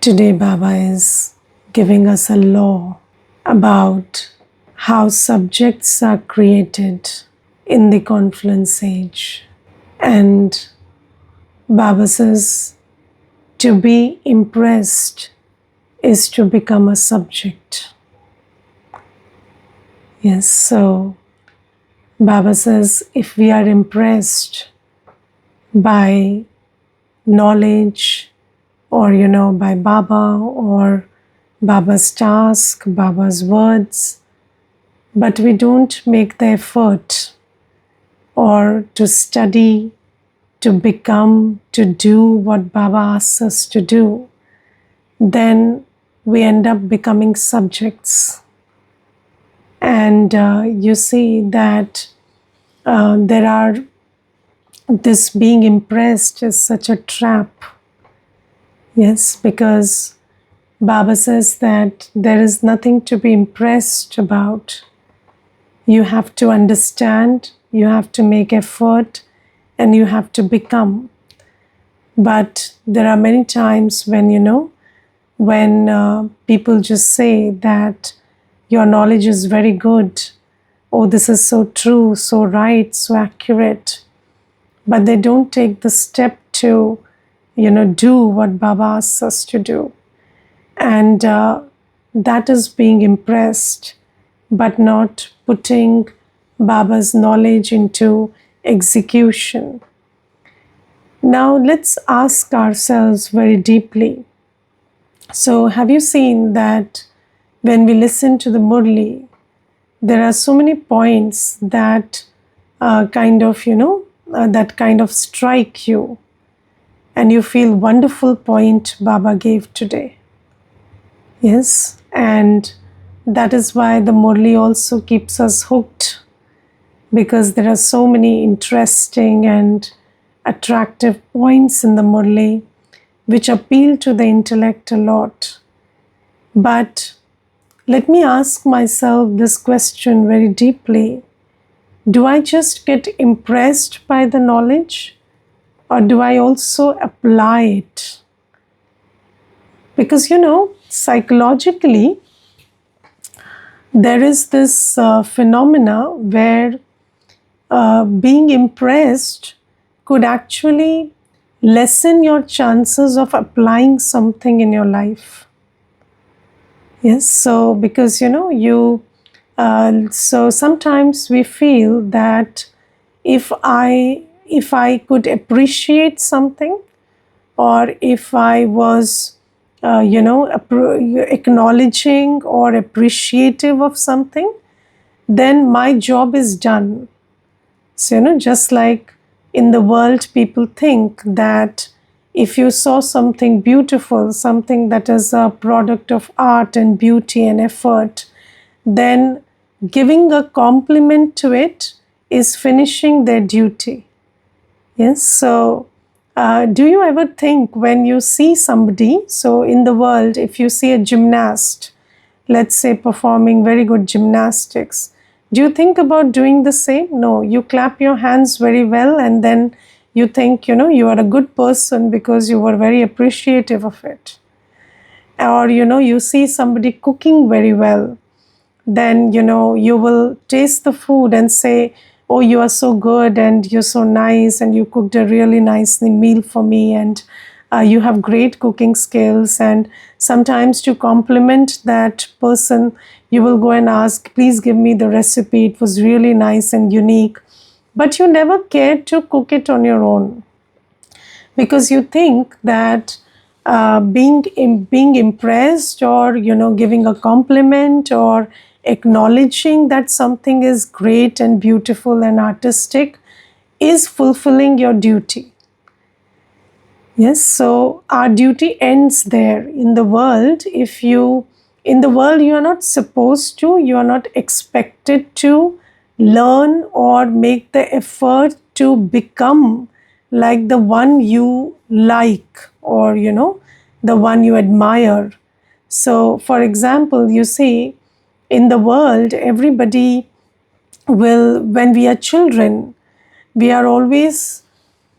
Today, Baba is giving us a law about how subjects are created in the confluence age. And Baba says to be impressed is to become a subject. Yes, so Baba says if we are impressed by knowledge or by Baba or Baba's task, Baba's words, but we don't make the effort or to study, to become, to do what Baba asks us to do, then we end up becoming subjects. And you see that there are, this being impressed is such a trap. Yes, because Baba says that there is nothing to be impressed about. You have to understand, you have to make effort, and you have to become. But there are many times when, when people just say that your knowledge is very good, oh, this is so true, so right, so accurate, but they don't take the step to, do what Baba asks us to do. And that is being impressed, but not putting Baba's knowledge into execution. Now let's ask ourselves very deeply. So have you seen that when we listen to the Murli, there are so many points that that kind of strike you, and you feel wonderful point Baba gave today. Yes, and that is why the Murli also keeps us hooked, because there are so many interesting and attractive points in the Murli which appeal to the intellect a lot. But let me ask myself this question very deeply. Do I just get impressed by the knowledge, or do I also apply it? Because, psychologically, there is this phenomena where being impressed could actually lessen your chances of applying something in your life. Yes, so because so sometimes we feel that if I could appreciate something, or if I was acknowledging or appreciative of something, then my job is done. So just like in the world, people think that if you saw something beautiful, something that is a product of art and beauty and effort, then giving a compliment to it is finishing their duty. Yes, so do you ever think when you see somebody, so in the world, if you see a gymnast, let's say performing very good gymnastics, do you think about doing the same? No, you clap your hands very well, and then you think, you are a good person because you were very appreciative of it. Or, you see somebody cooking very well, then, you will taste the food and say, oh, you are so good and you're so nice and you cooked a really nice meal for me, and you have great cooking skills. And sometimes to compliment that person, you will go and ask, please give me the recipe. It was really nice and unique. But you never cared to cook it on your own, because you think that being impressed, or giving a compliment, or acknowledging that something is great and beautiful and artistic is fulfilling your duty. Yes, so our duty ends there. In the world, you are not supposed to, you are not expected to learn or make the effort to become like the one you like, or the one you admire. So for example, you see, in the world, everybody will, when we are children, we are always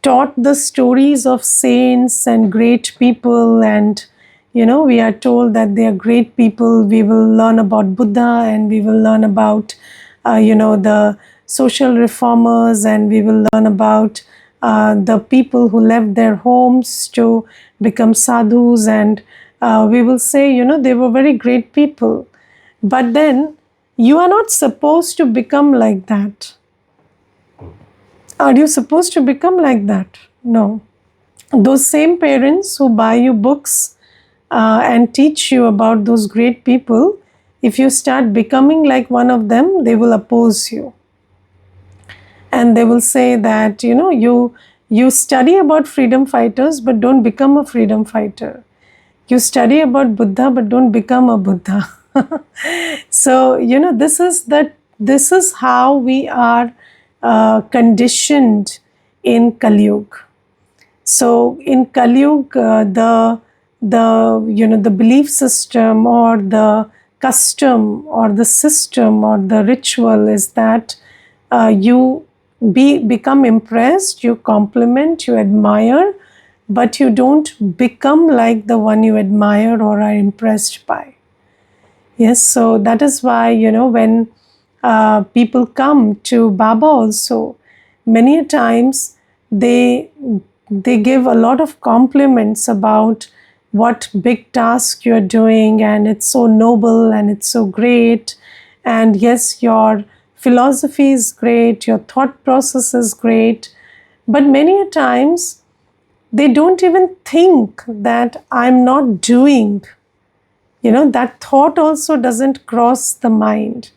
taught the stories of saints and great people, and We are told that they are great people. We will learn about Buddha, and we will learn about, the social reformers, and we will learn about the people who left their homes to become sadhus, and we will say, they were very great people. But then you are not supposed to become like that. Are you supposed to become like that? No. Those same parents who buy you books and teach you about those great people, if you start becoming like one of them, they will oppose you. And they will say that, you study about freedom fighters, but don't become a freedom fighter. You study about Buddha, but don't become a Buddha. So, this is how we are conditioned in Kali Yuga. So in Kali Yuga, the belief system or the custom or the system or the ritual is that you become impressed, you compliment, you admire, but you don't become like the one you admire or are impressed by. Yes, so that is why, when people come to Baba also, many a times they give a lot of compliments about what big task you're doing, and it's so noble and it's so great. And yes, your philosophy is great, your thought process is great, but many a times they don't even think that I'm not doing. That thought also doesn't cross the mind.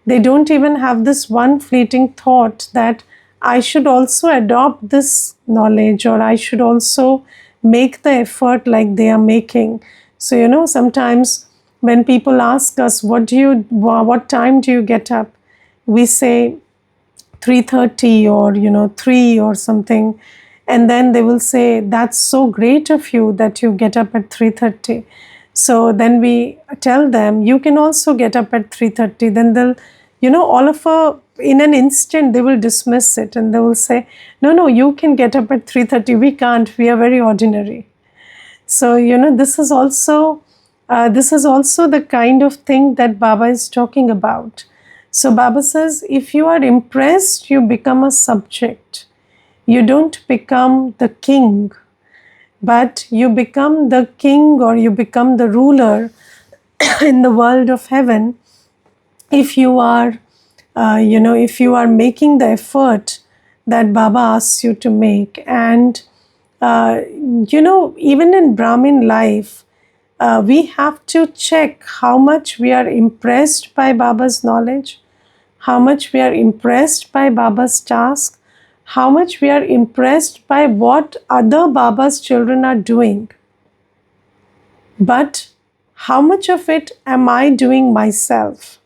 They don't even have this one fleeting thought that I should also adopt this knowledge, or I should also make the effort like they are making. So, sometimes when people ask us, what time do you get up? We say 3:30 or 3 or something, and then they will say, that's so great of you that you get up at 3:30. So then we tell them, you can also get up at 3:30. Then they'll, in an instant they will dismiss it, and they will say, no, you can get up at 3:30, we can't, we are very ordinary. So this is also the kind of thing that Baba is talking about. So Baba says, if you are impressed, you become a subject. You don't become the king, but you become the king, or you become the ruler in the world of heaven if you are if you are making the effort that Baba asks you to make. And even in Brahmin life, we have to check how much we are impressed by Baba's knowledge, how much we are impressed by Baba's task, how much we are impressed by what other Baba's children are doing. But how much of it am I doing myself?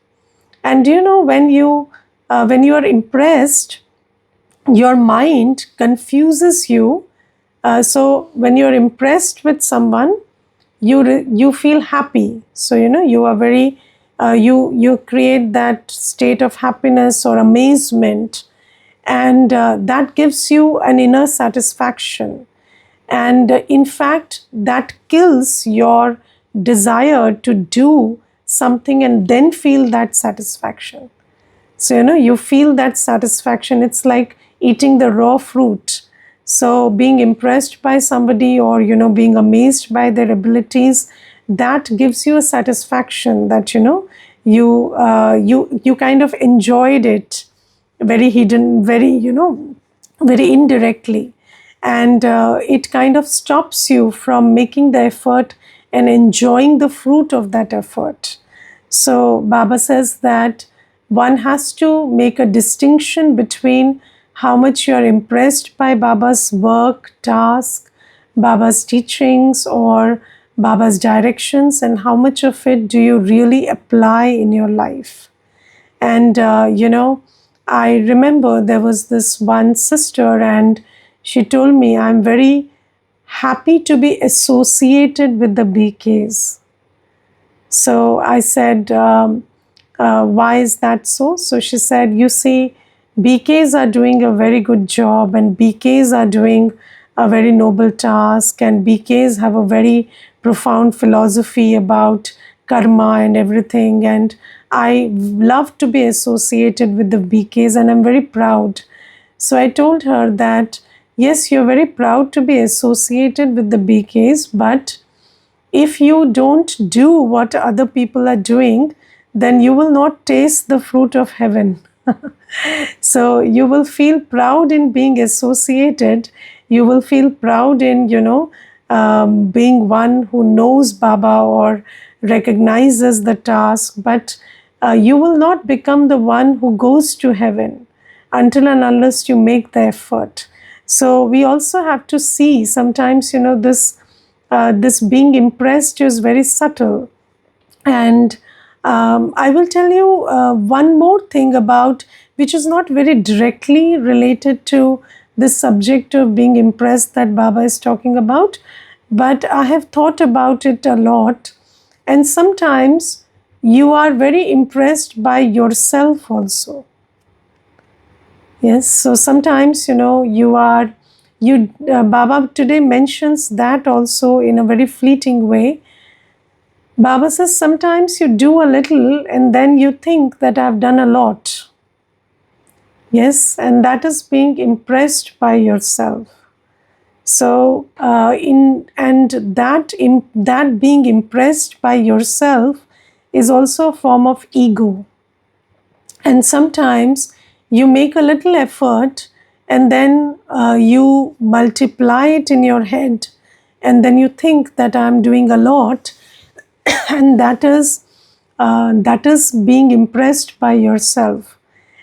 And when you are impressed, your mind confuses you. So when you're impressed with someone, you feel happy. So you are very you create that state of happiness or amazement, and that gives you an inner satisfaction. And in fact, that kills your desire to do something and then feel that satisfaction. So you feel that satisfaction. It's like eating the raw fruit. So being impressed by somebody, or being amazed by their abilities, that gives you a satisfaction that you kind of enjoyed it, very hidden, very very indirectly, and it kind of stops you from making the effort and enjoying the fruit of that effort. So Baba says that one has to make a distinction between how much you are impressed by Baba's work, task, Baba's teachings, or Baba's directions, and how much of it do you really apply in your life. And I remember there was this one sister, and she told me, I'm very happy to be associated with the BKs. So I said, why is that so? So she said, you see, BKs are doing a very good job, and BKs are doing a very noble task, and BKs have a very profound philosophy about karma and everything. And I love to be associated with the BKs, and I'm very proud. So I told her that, yes, you're very proud to be associated with the BKs, but if you don't do what other people are doing, then you will not taste the fruit of heaven. So you will feel proud in being associated. You will feel proud in, being one who knows Baba or recognizes the task, but you will not become the one who goes to heaven until and unless you make the effort. So we also have to see sometimes, this being impressed is very subtle. And I will tell you one more thing about, which is not very directly related to this subject of being impressed that Baba is talking about, but I have thought about it a lot. And sometimes you are very impressed by yourself also. Yes, so sometimes, Baba today mentions that also in a very fleeting way. Baba says sometimes you do a little and then you think that I've done a lot. Yes, and that is being impressed by yourself. So, that being impressed by yourself is also a form of ego. And sometimes you make a little effort and then you multiply it in your head, and then you think that I'm doing a lot, and that is being impressed by yourself,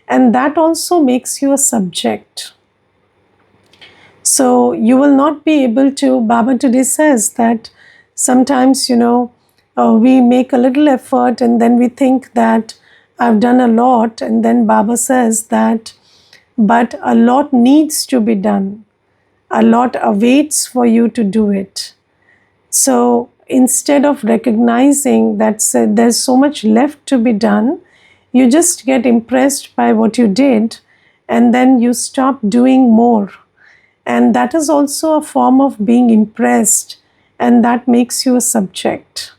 and that also makes you a subject. So you will not be able to. Baba today says that sometimes, we make a little effort and then we think that I've done a lot, and then Baba says that, but a lot needs to be done. A lot awaits for you to do it. So instead of recognizing that there's so much left to be done, you just get impressed by what you did and then you stop doing more. And that is also a form of being impressed, and that makes you a subject.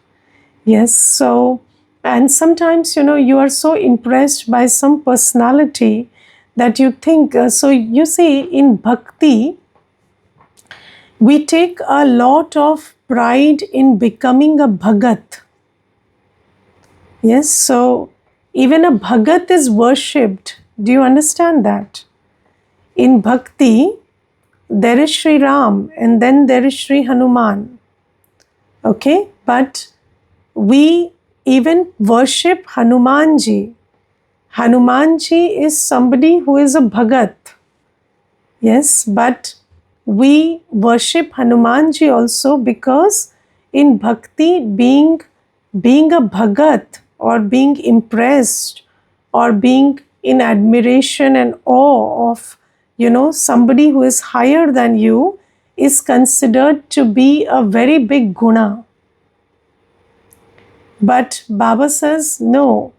Yes, so, and sometimes, you are so impressed by some personality that you think, so you see, in bhakti, we take a lot of pride in becoming a bhagat. Yes, so even a bhagat is worshipped. Do you understand that? In bhakti, there is Sri Ram and then there is Sri Hanuman. Okay, but we even worship Hanumanji. Hanumanji is somebody who is a bhagat. Yes, but we worship Hanumanji also because in bhakti, being a bhagat or being impressed or being in admiration and awe of, somebody who is higher than you is considered to be a very big guna. But Baba says, no,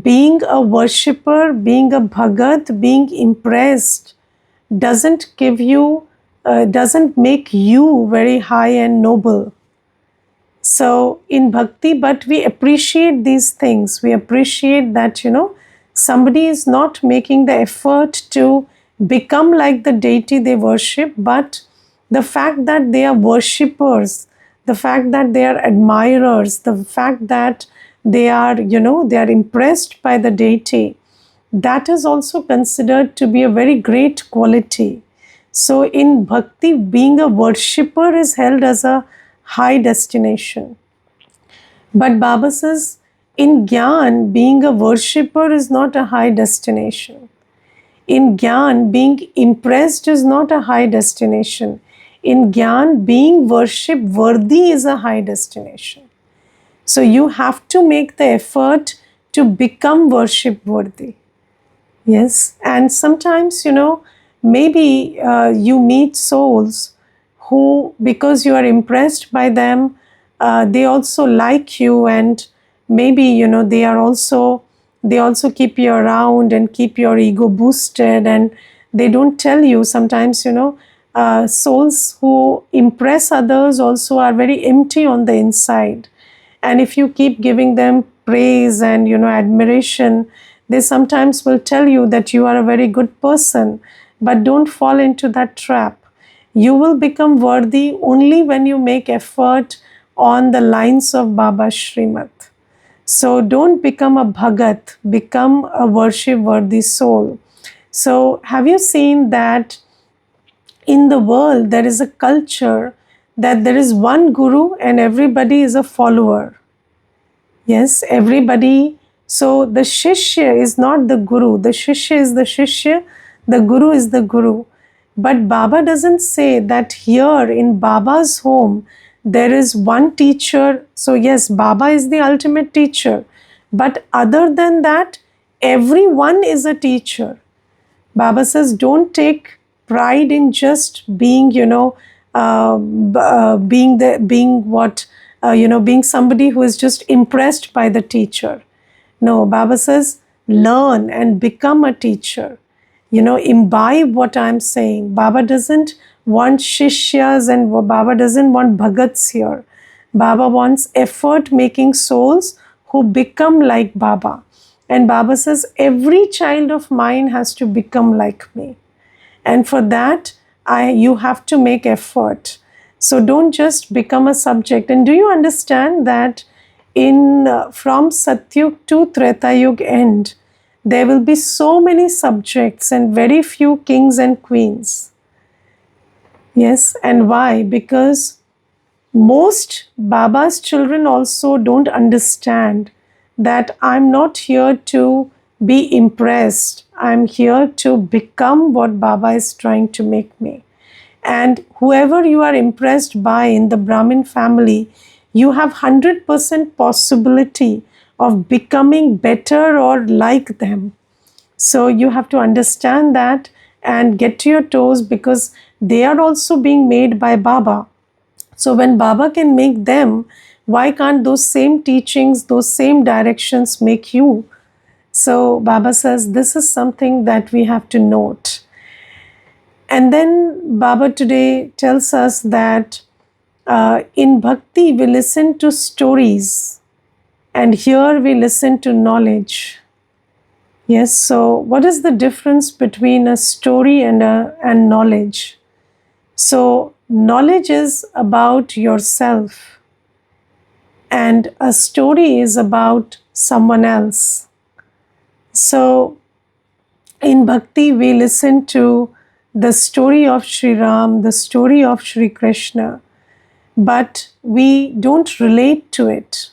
being a worshipper, being a bhagat, being impressed doesn't doesn't make you very high and noble. So in bhakti, but we appreciate these things. We appreciate that, somebody is not making the effort to become like the deity they worship, but the fact that they are worshippers, the fact that they are admirers, the fact that they are, they are impressed by the deity, that is also considered to be a very great quality. So in bhakti, being a worshipper is held as a high destination. But Baba says, in Gyan, being a worshipper is not a high destination. In Gyan, being impressed is not a high destination. In Gyan, being worship worthy is a high destination. So you have to make the effort to become worship worthy. Yes, and sometimes, maybe you meet souls who, because you are impressed by them, they also like you, and maybe, they also keep you around and keep your ego boosted, and they don't tell you sometimes, souls who impress others also are very empty on the inside. And if you keep giving them praise and admiration, they sometimes will tell you that you are a very good person. But don't fall into that trap. You will become worthy only when you make effort on the lines of Baba's Srimad. So don't become a bhagat, become a worship worthy soul. So have you seen that in the world there is a culture that there is one guru and everybody is a follower? Yes, everybody. So the shishya is not the guru, the shishya is the shishya, the guru is the guru. But Baba doesn't say that here in Baba's home there is one teacher. So, yes, Baba is the ultimate teacher. But other than that, everyone is a teacher. Baba says, don't take pride in just being, being what, being somebody who is just impressed by the teacher. No, Baba says, learn and become a teacher. Imbibe what I'm saying. Baba doesn't want shishyas and Baba doesn't want bhagats here. Baba wants effort making souls who become like Baba. And Baba says, every child of mine has to become like me. And for that, you have to make effort. So don't just become a subject. And do you understand that from Satyug to Treta Yuga end, there will be so many subjects and very few kings and queens? Yes, and why? Because most Baba's children also don't understand that I'm not here to be impressed. I'm here to become what Baba is trying to make me. And whoever you are impressed by in the Brahmin family, you have 100% possibility of becoming better or like them. So you have to understand that and get to your toes, because they are also being made by Baba. So when Baba can make them, why can't those same teachings, those same directions make you? So Baba says this is something that we have to note. And then Baba today tells us that in bhakti we listen to stories and here we listen to knowledge. Yes, so what is the difference between a story and knowledge? So knowledge is about yourself and a story is about someone else. So in bhakti we listen to the story of Sri Ram, the story of Sri Krishna, but we don't relate to it.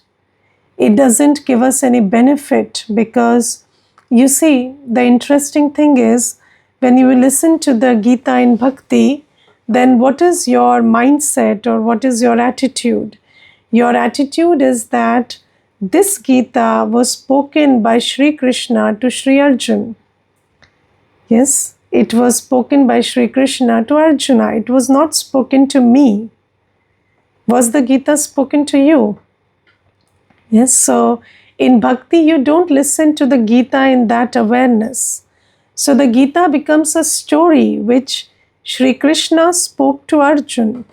It doesn't give us any benefit, because you see, the interesting thing is when you listen to the Gita in bhakti, then what is your mindset or what is your attitude? Your attitude is that this Gita was spoken by Sri Krishna to Sri Arjun. Yes, it was spoken by Sri Krishna to Arjuna. It was not spoken to me. Was the Gita spoken to you? Yes, so in bhakti, you don't listen to the Gita in that awareness. So the Gita becomes a story which Sri Krishna spoke to Arjun,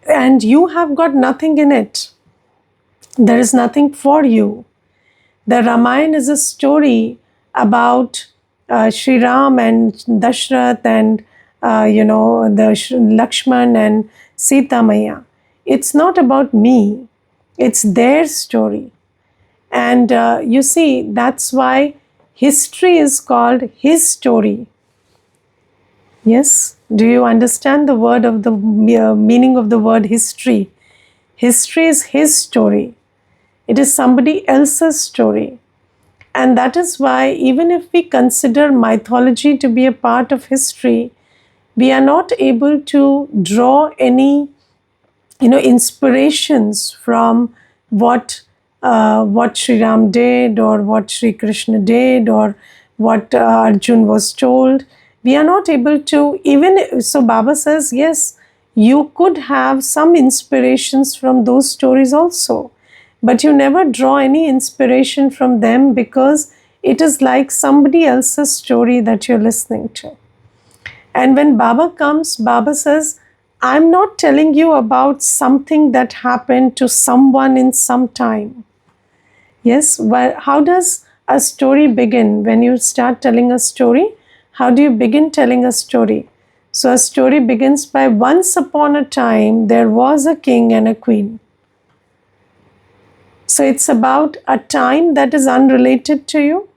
and you have got nothing in it. There is nothing for you. The Ramayana is a story about Sri Ram and Dashrath and the Lakshman and Sita Maya. It's not about me. It's their story. And you see, that's why history is called his story. Yes? Do you understand the word of the meaning of the word history? History is his story. It is somebody else's story. And that is why even if we consider mythology to be a part of history, we are not able to draw any inspirations from what Sri Ram did or what Sri Krishna did or what Arjun was told. We are not able to even, so Baba says, yes, you could have some inspirations from those stories also, but you never draw any inspiration from them because it is like somebody else's story that you're listening to. And when Baba comes, Baba says, I'm not telling you about something that happened to someone in some time. Yes, well, how does a story begin? When you start telling a story, how do you begin telling a story? So a story begins by, once upon a time there was a king and a queen. So it's about a time that is unrelated to you.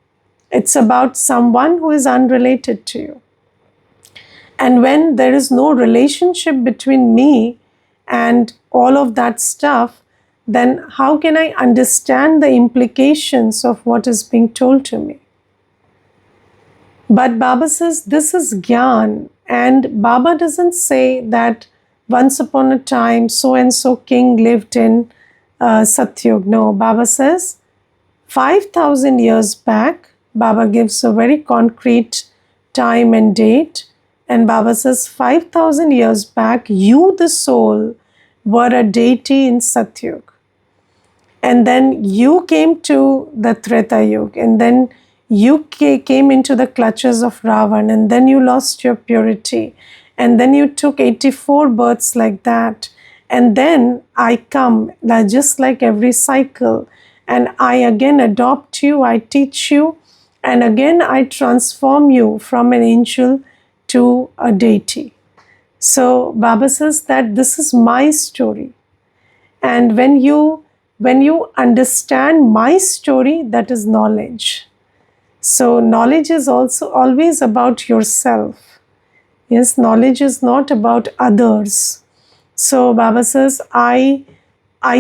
It's about someone who is unrelated to you. And when there is no relationship between me and all of that stuff, then how can I understand the implications of what is being told to me? But Baba says this is Gyan, and Baba doesn't say that once upon a time so and so king lived in Satyug. No, Baba says 5,000 years back. Baba gives a very concrete time and date, and Baba says 5,000 years back, you, the soul, were a deity in Satyug. And then you came to the Treta Yuga, and then you came into the clutches of Ravan, and then you lost your purity, and then you took 84 births like that, and then I come just like every cycle, and I again adopt you, I teach you, and again I transform you from an angel to a deity. So Baba says that this is my story, and when you understand my story, that is knowledge. So knowledge is also always about yourself. Yes, knowledge is not about others. So Baba says, I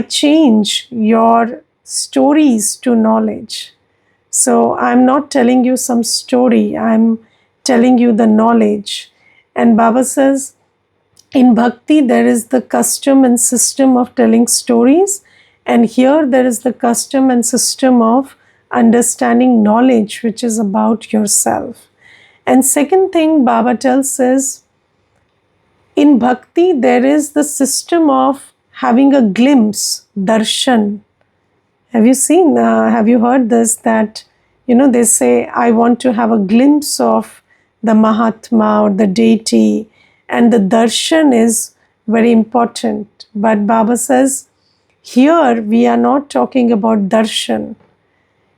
change your stories to knowledge. So I'm not telling you some story, I'm telling you the knowledge. And Baba says, in bhakti, there is the custom and system of telling stories, and here there is the custom and system of understanding knowledge, which is about yourself. And second thing Baba tells is, in bhakti, there is the system of having a glimpse, darshan. Have you seen, have you heard this, that, they say, I want to have a glimpse of the Mahatma or the deity, and the darshan is very important. But Baba says, here we are not talking about darshan.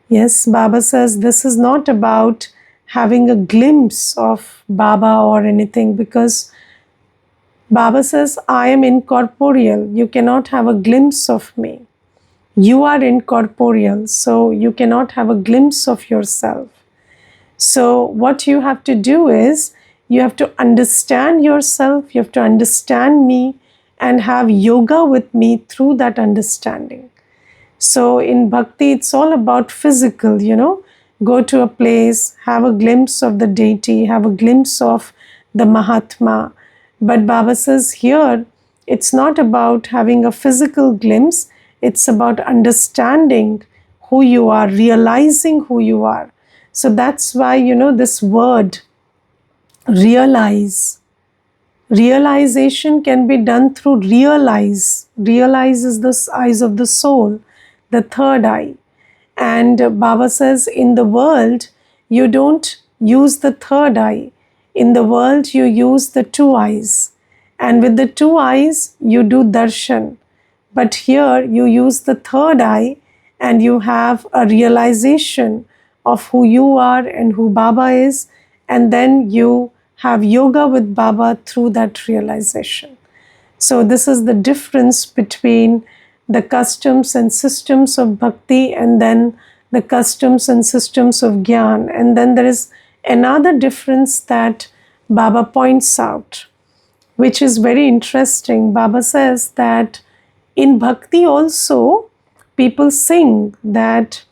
Yes, Baba says this is not about having a glimpse of Baba or anything, because Baba says, I am incorporeal. You cannot have a glimpse of me. You are incorporeal, so you cannot have a glimpse of yourself. So what you have to do is, you have to understand yourself, you have to understand me, and have yoga with me through that understanding. So in bhakti, it's all about physical, go to a place, have a glimpse of the deity, have a glimpse of the Mahatma. But Baba says here, it's not about having a physical glimpse, it's about understanding who you are, realizing who you are. So that's why, this word, realize. Realization can be done through realize. Realize is the eyes of the soul, the third eye. And Baba says, in the world, you don't use the third eye. In the world, you use the two eyes. And with the two eyes, you do darshan. But here, you use the third eye, and you have a realization of who you are and who Baba is. And then you have yoga with Baba through that realization. So this is the difference between the customs and systems of bhakti and then the customs and systems of Gyan. And then there is another difference that Baba points out, which is very interesting. Baba says that in bhakti also, people sing that,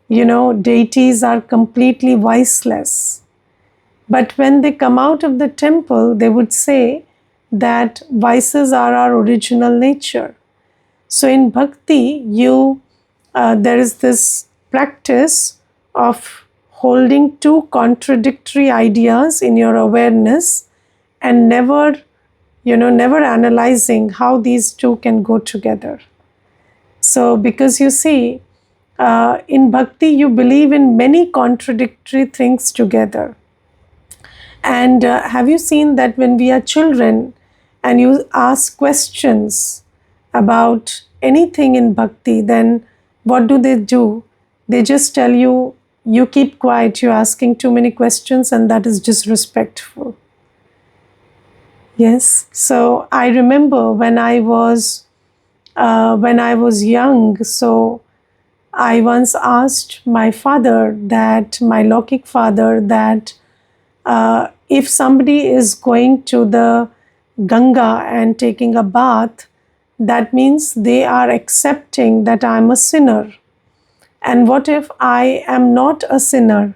deities are completely viceless. But when they come out of the temple, they would say that vices are our original nature. So in bhakti, there is this practice of holding two contradictory ideas in your awareness and never analyzing how these two can go together. So because you see, in bhakti, you believe in many contradictory things together. And have you seen that when we are children and you ask questions about anything in bhakti, then what do? They just tell you, you keep quiet, you're asking too many questions, and that is disrespectful. Yes. So I remember when I was young, so I once asked my father, that my Lokik father, that if somebody is going to the Ganga and taking a bath, that means they are accepting that I'm a sinner. And what if I am not a sinner?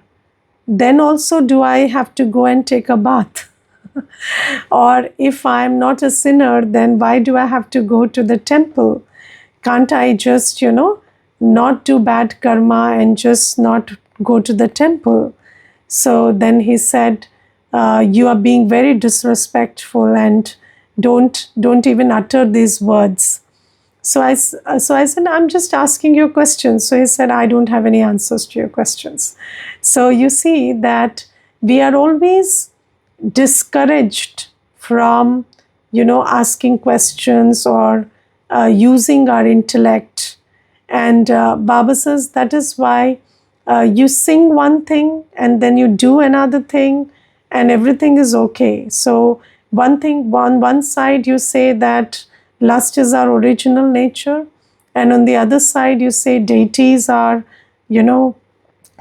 Then also, do I have to go and take a bath? Or if I'm not a sinner, then why do I have to go to the temple? Can't I just, not do bad karma and just not go to the temple? So then he said, "You are being very disrespectful, and don't even utter these words." So I said, "I'm just asking you questions." So he said, "I don't have any answers to your questions." So you see that we are always discouraged from, asking questions or using our intellect. And Baba says that is why you sing one thing and then you do another thing, and everything is okay. So one thing, on one side you say that lust is our original nature, and on the other side you say deities are,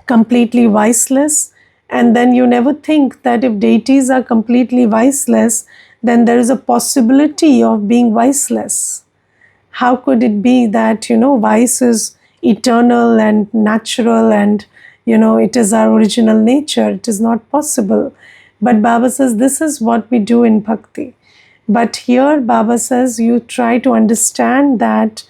completely viceless. And then you never think that if deities are completely viceless, then there is a possibility of being viceless. How could it be that, vice is eternal and natural, and, it is our original nature? It is not possible. But Baba says this is what we do in bhakti. But here Baba says you try to understand that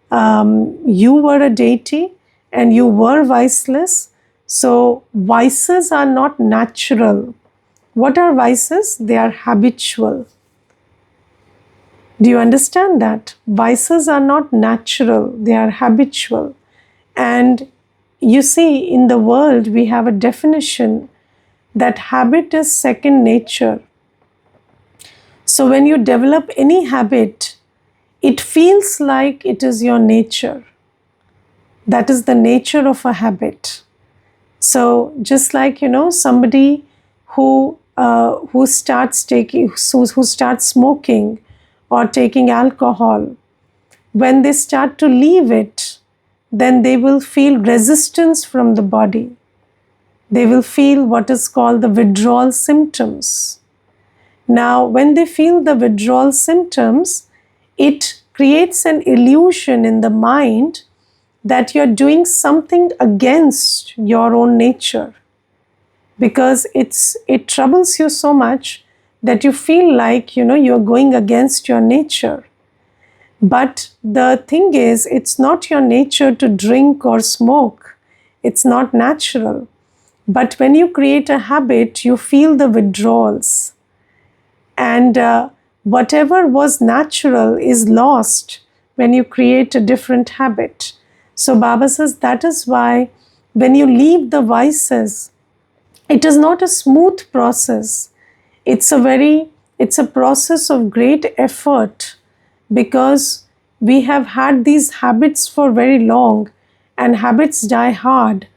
you were a deity and you were viceless. So vices are not natural. What are vices? They are habitual. Do you understand that? Vices are not natural, they are habitual. And you see, in the world, we have a definition that habit is second nature. So when you develop any habit, it feels like it is your nature. That is the nature of a habit. So just like, somebody who starts smoking or taking alcohol, when they start to leave it, then they will feel resistance from the body. They will feel what is called the withdrawal symptoms. Now, when they feel the withdrawal symptoms, it creates an illusion in the mind that you're doing something against your own nature, because it troubles you so much that you feel like, you're going against your nature. But the thing is, it's not your nature to drink or smoke. It's not natural. But when you create a habit, you feel the withdrawals. And whatever was natural is lost when you create a different habit. So Baba says that is why when you leave the vices, it is not a smooth process. It's a process of great effort, because we have had these habits for very long, and habits die hard.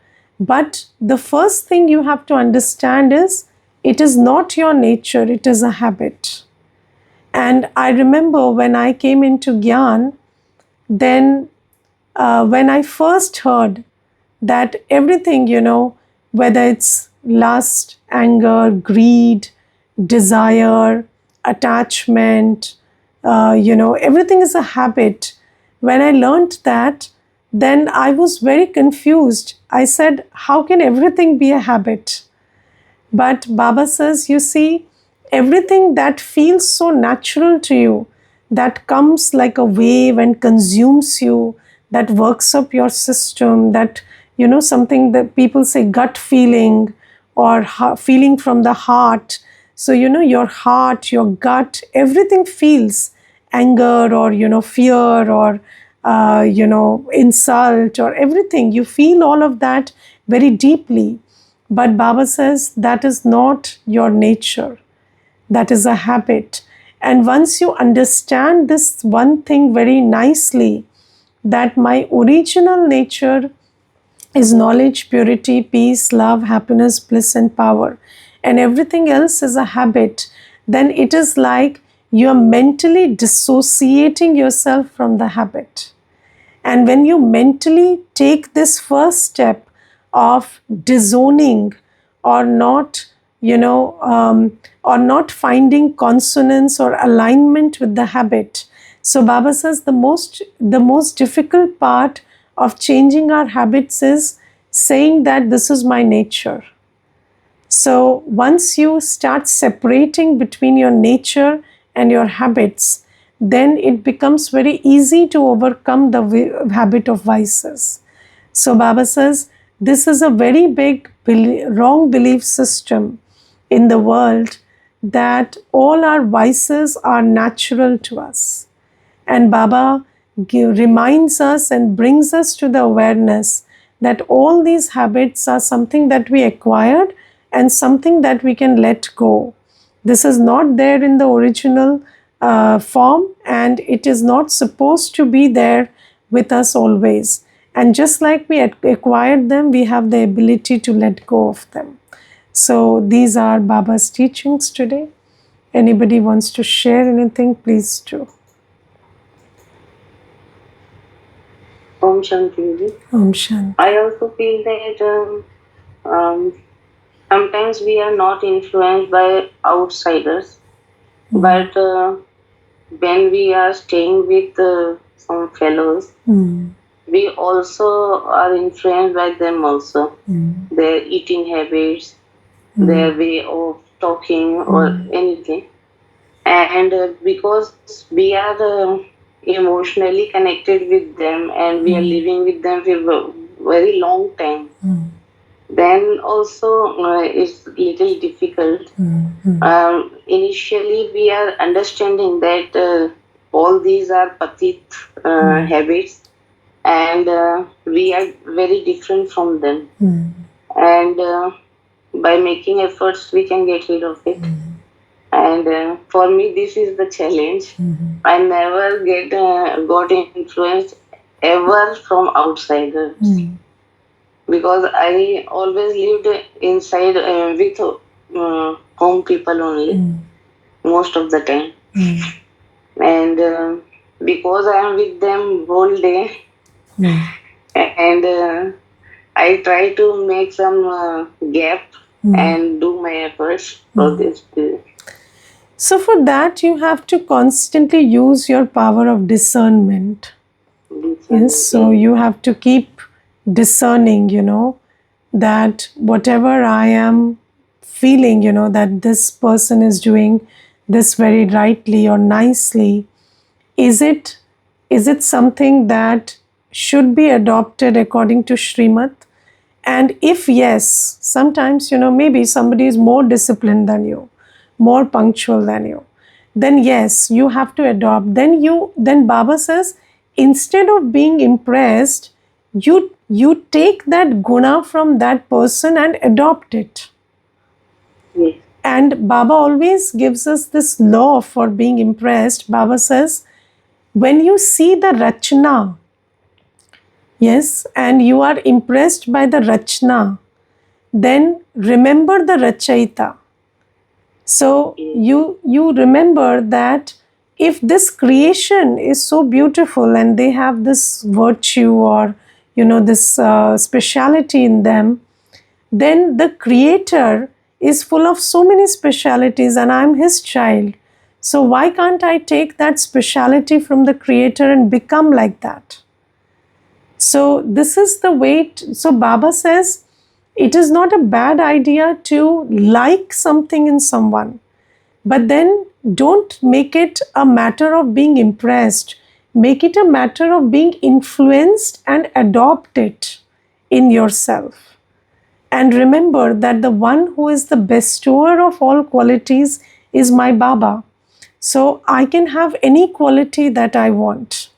But the first thing you have to understand is it is not your nature, it is a habit. And I remember when I came into Gyan, then when I first heard that everything, whether it's lust, anger, greed, desire, attachment, everything is a habit. When I learned that, then I was very confused. I said, how can everything be a habit? But Baba says, you see, everything that feels so natural to you, that comes like a wave and consumes you, that works up your system, that, something that people say gut feeling or feeling from the heart. So, your heart, your gut, everything feels anger or, fear or, insult or everything. You feel all of that very deeply. But Baba says that is not your nature. That is a habit. And once you understand this one thing very nicely, that my original nature is knowledge, purity, peace, love, happiness, bliss, and power, and everything else is a habit, then it is like you are mentally dissociating yourself from the habit. And when you mentally take this first step of disowning or not, or not finding consonance or alignment with the habit. So Baba says the most difficult part of changing our habits is saying that this is my nature. So once you start separating between your nature and your habits, then it becomes very easy to overcome the habit of vices. So Baba says this is a very big wrong belief system in the world, that all our vices are natural to us. And Baba reminds us and brings us to the awareness that all these habits are something that we acquired and something that we can let go. This is not there in the original form, and it is not supposed to be there with us always. And just like we acquired them, we have the ability to let go of them. So these are Baba's teachings today. Anybody wants to share anything, please do. Om Shanti. Om Shanti. I also feel that sometimes we are not influenced by outsiders, but when we are staying with some fellows, we also are influenced by them also. Their eating habits, their way of talking or anything. And because we are emotionally connected with them and we are living with them for a very long time, then also it's little difficult. Initially we are understanding that all these are patit habits, and we are very different from them. And by making efforts we can get rid of it. And for me this is the challenge. I never got influenced ever from outsiders, because I always lived inside with home people only most of the time. And because I am with them whole day, and I try to make some gap and do my efforts for this. So for that, you have to constantly use your power of discernment. Yes, so you have to keep discerning, that whatever I am feeling, that this person is doing this very rightly or nicely, is it something that should be adopted according to Srimad? And if yes, sometimes, maybe somebody is more disciplined than you, more punctual than you, then yes, you have to adopt. Then Baba says, instead of being impressed, you take that guna from that person and adopt it. Yes. And Baba always gives us this law for being impressed. Baba says, when you see the rachna, yes, and you are impressed by the rachna, then remember the rachayita. So you remember that if this creation is so beautiful and they have this virtue or this speciality in them, then the creator is full of so many specialities and I'm his child. So why can't I take that speciality from the creator and become like that? So this is the way. So Baba says, it is not a bad idea to like something in someone, but then don't make it a matter of being impressed. Make it a matter of being influenced and adopt it in yourself. And remember that the one who is the bestower of all qualities is my Baba. So I can have any quality that I want.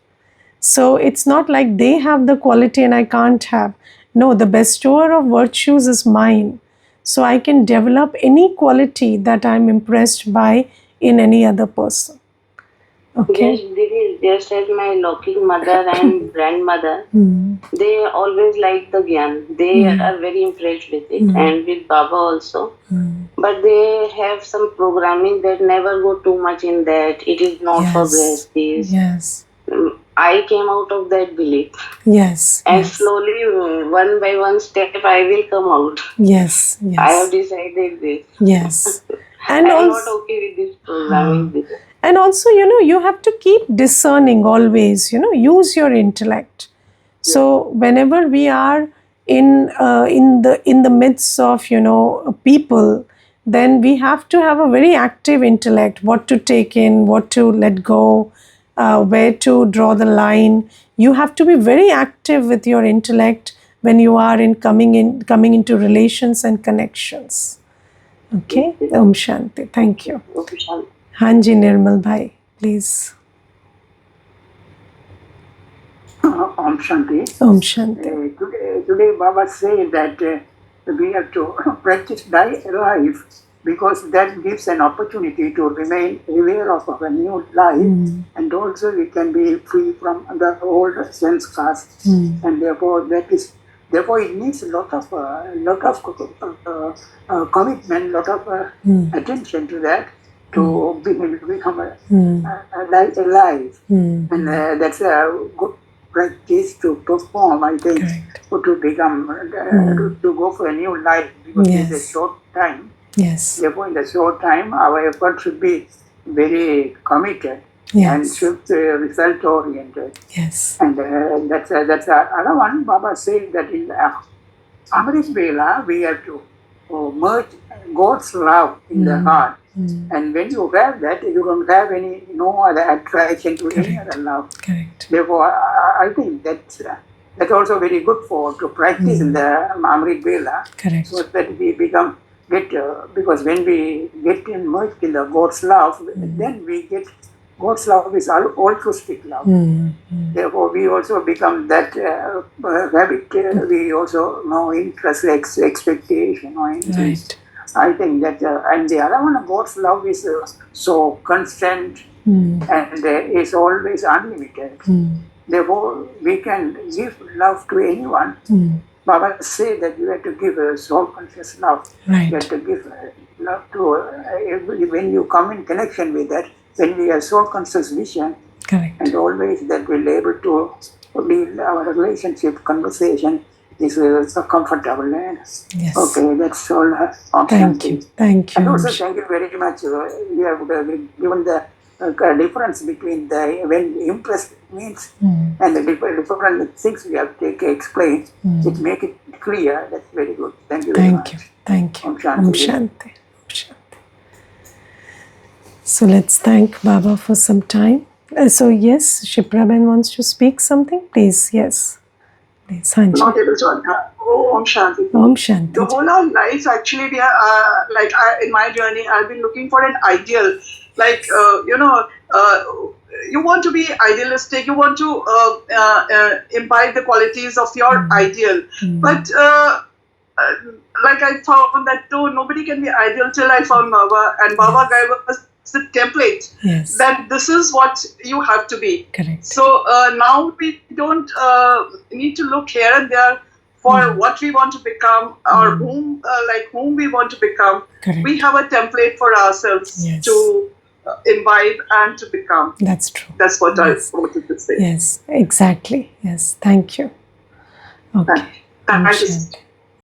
So it's not like they have the quality and I can't have. No, the bestower of virtues is mine. so I can develop any quality that I'm impressed by in any other person. Okay. Yes, this is just as my Lokik mother and grandmother. They always like the Gyan. They are very impressed with it, and with Baba also. But they have some programming that never go too much in that. It is not for Yes. Grihasthis. Yes. I came out of that belief. Yes. And Yes. slowly, one by one step, I will come out. Yes. I have Yes. decided this. Yes. I And am not also, okay with this programming. and also, you have to keep discerning always, use your intellect. So whenever we are in the midst of people, then we have to have a very active intellect. What to take in, what to let go, where to draw the line. You have to be very active with your intellect when you are coming into relations and connections. Okay, Om Shanti. Thank you. Okay, Shanti. Hanji Nirmal Bhai, please. Om Shanti. Om Shanti. Today Baba said that we have to practice life because that gives an opportunity to remain aware of our new life, and also we can be free from the old sense caste, and therefore it needs a lot of commitment, lot of attention to that to become alive, and that's a good practice to perform, I think, to become, to go for a new life, because it's a short time. Yes. Therefore, in the short time, our effort should be very committed and should result oriented. Yes. And that's another one. Baba said that in Amrit Vela, we have to merge God's love in the heart. And when you have that, you don't have no other attraction to any other love. Correct. Therefore, I think that's also very good to practice in the Amrit Vela. Correct. So that we because when we get immersed in the God's love, then we get God's love is altruistic love. Therefore, we also become that habit. We also know interest, expectation, or interest. I think that, and the other one, God's love is so constant and is always unlimited. Therefore, we can give love to anyone. Baba say that you have to give a soul conscious love. You have to give love to when you come in connection with that, when we have soul conscious vision. Correct. And always that will be able to be our relationship, conversation is so comfortable. And yes. Okay, that's all. Thank you. Thank you. And also thank you very much. You have given the difference between the when impressed means and the different things we have to explain. It make it clear. That's very good. Thank you very much. Thank you. Om Shanti. Om Shanti. Om Shanti. So let's thank Baba for some time. So yes, Shipraben wants to speak something. Please, yes. Please, Hanji. Not able to. Om Shanti. Om Shanti. The whole our lives actually we are in my journey I've been looking for an ideal, you want to be idealistic, you want to imbibe the qualities of your ideal, but I found that nobody can be ideal till I found Baba, and Baba gave us the template that this is what you have to be. Correct. So now we don't need to look here and there for what we want to become or whom we want to become. Correct. We have a template for ourselves to imbibe and to become. That's true. That's what I wanted to say. Yes, exactly. Yes, thank you. Okay. Thank you.